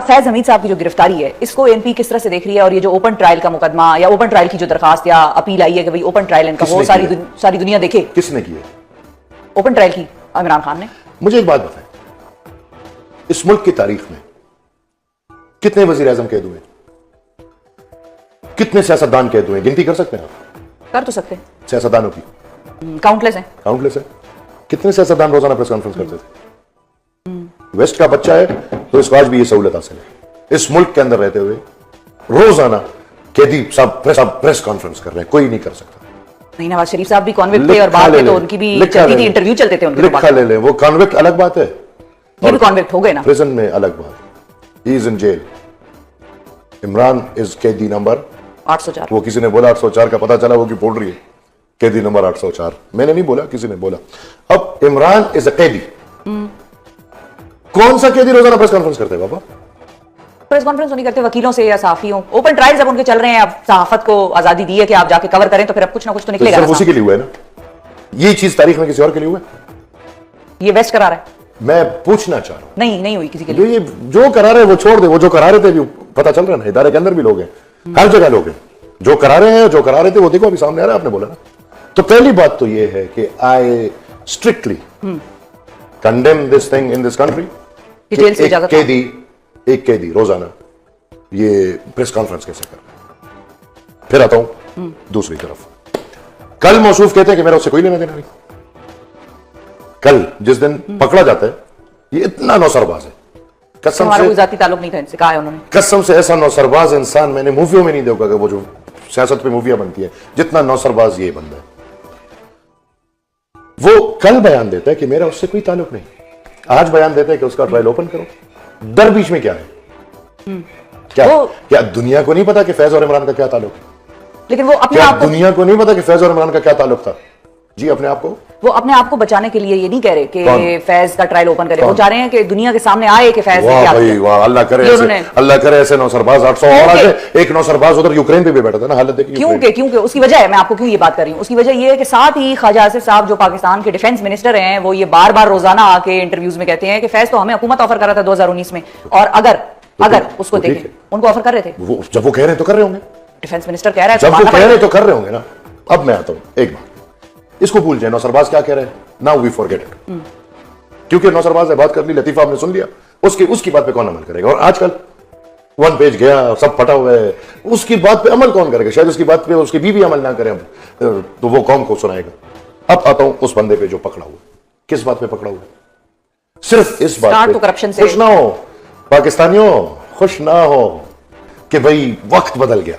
अब फैज हमीद साहब की जो गिरफ्तारी है, इसको एनपी किस तरह से देख रही है? और ये जो ओपन ट्रायल का मुकदमा या ओपन ट्रायल की जो दरखास्त या अपील आई है कि भाई ओपन ट्रायल इनका हो, सारी दुनिया देखे। किसने की है ओपन ट्रायल की? इमरान खान ने। मुझे एक बात बताएं, इस मुल्क की तारीख में कितने वजीर आजम कैद हुए, कितने सियासतदान कैद हुए, गिनती कर सकते हैं आप? कर तो सकते हैं। सियासतदानों की काउंटलेस है। काउंटलेस है। कितने सियासतदान रोजाना प्रेस कॉन्फ्रेंस करते थे? वेस्ट का बच्चा है तो इसको आज भी ये सहूलत हासिल है। इस मुल्क के अंदर रहते हुए रोजाना कैदी साहब प्रेस कॉन्फ्रेंस कर रहे हैं, कोई नहीं कर सकता। नहीं, नवाज शरीफ साहब भी कॉन्विक्ट थे और बाद में तो उनकी भी चलती थी, इंटरव्यू चलते थे उनके। लिखा ले, वो कॉन्विक्ट अलग बात है, ये भी कॉन्विक्ट हो गए ना, प्रिजन में अलग बात। He is in jail. Imran is कैदी नंबर 804। वो किसी ने बोला 804 का पता चला वो की बोल रही है कैदी नंबर 804। मैंने नहीं बोला, किसी ने बोला। अब इमरान इज अ कैदी। कौन सा कैदी रोजाना प्रेस कॉन्फ्रेंस करते हैं? बाबा प्रेस कॉन्फ्रेंस नहीं करते वकीलों से या सहाफियों। ओपन ट्रायल जब उनके चल रहे हैं, अब सहाफत को आजादी दी है कि आप जाके कवर करें, तो फिर अब कुछ ना कुछ तो निकलेगा। सिर्फ उसी के लिए हुआ है ना ये चीज, तारीख में किसी और के लिए हुआ है? ये वेस्ट करा रहा है। मैं पूछना चाह रहा हूं। नहीं हुई किसी के लिए। ये जो करा रहे वो छोड़ दे, वो जो करा रहे थे भी पता चल रहा है ना, इदारे के अंदर भी लोग हैं, हर जगह लोग हैं जो करा रहे हैं, जो करा रहे थे वो देखो अभी सामने आ रहा है। आपने बोला ना, तो पहली बात तो ये है कि आई strictly condemn this thing in this country. एक कैदी रोजाना ये प्रेस कॉन्फ्रेंस कैसे कर रहा है? फिर आता हूं दूसरी तरफ। कल मौसूफ कहते हैं कि मेरा उससे कोई लेना देना नहीं। कल जिस दिन पकड़ा जाता है, ये इतना नौसरबाज है, कसम से कोई जाती ताल्लुक नहीं था इनसे, कहा है उन्होंने। कसम से ऐसा नौसरबाज इंसान मैंने मूवियों में नहीं देखा कि वो जो सियासत पे मूवियां बनती है, जितना नौसरबाज ये बंदा है। वो कल बयान देता है कि मेरा उससे कोई ताल्लुक नहीं, आज बयान देता है कि उसका ट्रायल ओपन करो। डर बीच में क्या है? क्या दुनिया को नहीं पता कि फैज और इमरान का क्या ताल्लुक है? लेकिन वो अपने आप को, दुनिया को नहीं पता कि फैज और इमरान का क्या ताल्लुक था? जी, अपने आप को, वो अपने आप को बचाने के लिए ये नहीं कह रहे कि फैज का ट्रायल ओपन करे। वो चाह रहे हैं कि दुनिया के सामने आए कि फैज ने क्या किया। वाह, अल्लाह करे ऐसे नौसरबाज 800 और आगे। एक नौसरबाज उधर यूक्रेन पे भी बैठा था ना, हालत देखिए क्योंकि उसकी वजह है, मैं आपको क्यों ये बात कर रही हूँ, उसकी वजह ये है कि साथ ही ख्वाजा आसिफ साहब जो पाकिस्तान के डिफेंस मिनिस्टर हैं, वो ये बार बार रोजाना आके इंटरव्यूज में कहते हैं कि फैज तो हमें हुकूमत ऑफर कर रहा था 2019 में, और अगर उसको देखें, उनको ऑफर कर रहे थे। जब वो कह रहे हैं तो कर रहे होंगे, डिफेंस मिनिस्टर कह रहा है, जब वो कह रहे हैं तो कर रहे होंगे ना। अब मैं आता हूं, एक बात इसको भूल जाए, नौसरबाज क्या कह रहे हैं, नाउ वी फॉरगेट इट। क्योंकि नौसरबाज ने बात कर ली, लतीफा आपने सुन लिया, उसकी बात पे कौन अमल करेगा? और आजकल 1 पेज गया, सब फटा हुआ है, उसकी बात पे अमल कौन करेगा? शायद उसकी बात पे उसकी बीवी अमल ना करे तो वो कौम को सुनाएगा। अब आता हूं उस बंदे पे जो पकड़ा हुआ। किस बात पे पकड़ा हुआ? सिर्फ इस बात पे करप्शन से। खुश ना हो पाकिस्तानियों, खुश ना हो कि भाई वक्त बदल गया।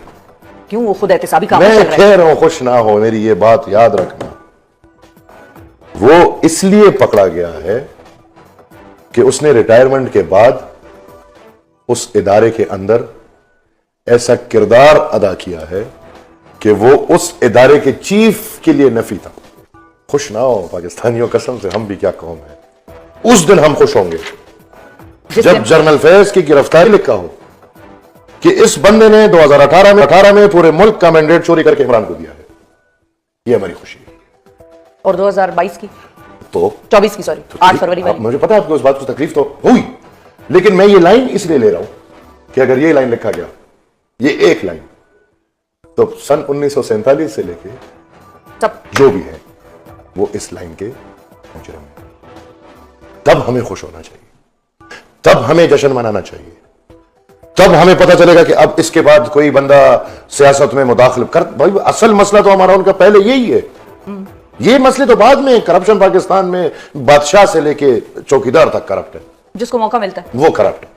क्यों? वो खुद एहतिसाबी काम मैं कह रहा हूं खुश ना हो, मेरी ये बात याद रखना। वो इसलिए पकड़ा गया है कि उसने रिटायरमेंट के बाद उस इदारे के अंदर ऐसा किरदार अदा किया है कि वो उस इदारे के चीफ के लिए नफी था। खुश ना हो पाकिस्तानियों, कसम से हम भी क्या कौम है। उस दिन हम खुश होंगे जब जनरल फैज की गिरफ्तारी लिखा हो कि इस बंदे ने 2018 में पूरे मुल्क का मैंडेट चोरी करके इमरान को दिया है। ये हमारी खुशी है। और 2022 की तो 24 की, सॉरी, 8 फरवरी वाली। मुझे पता है आपको इस बात को तकलीफ तो हुई, लेकिन मैं ये लाइन इसलिए ले रहा हूं कि अगर ये लाइन लिखा गया, ये एक लाइन, तो सन 1947 से लेके तब जो भी है वो इस लाइन के मुजरिम है। तब हमें खुश होना चाहिए, तब हमें जश्न मनाना चाहिए, तब हमें पता चलेगा कि अब इसके बाद कोई बंदा सियासत में मुदाखिल कर। भाई असल मसला तो हमारा उनका पहले यही है। ये मसले तो बाद में, करप्शन पाकिस्तान में बादशाह से लेके चौकीदार तक करप्ट है, जिसको मौका मिलता है वो करप्ट है।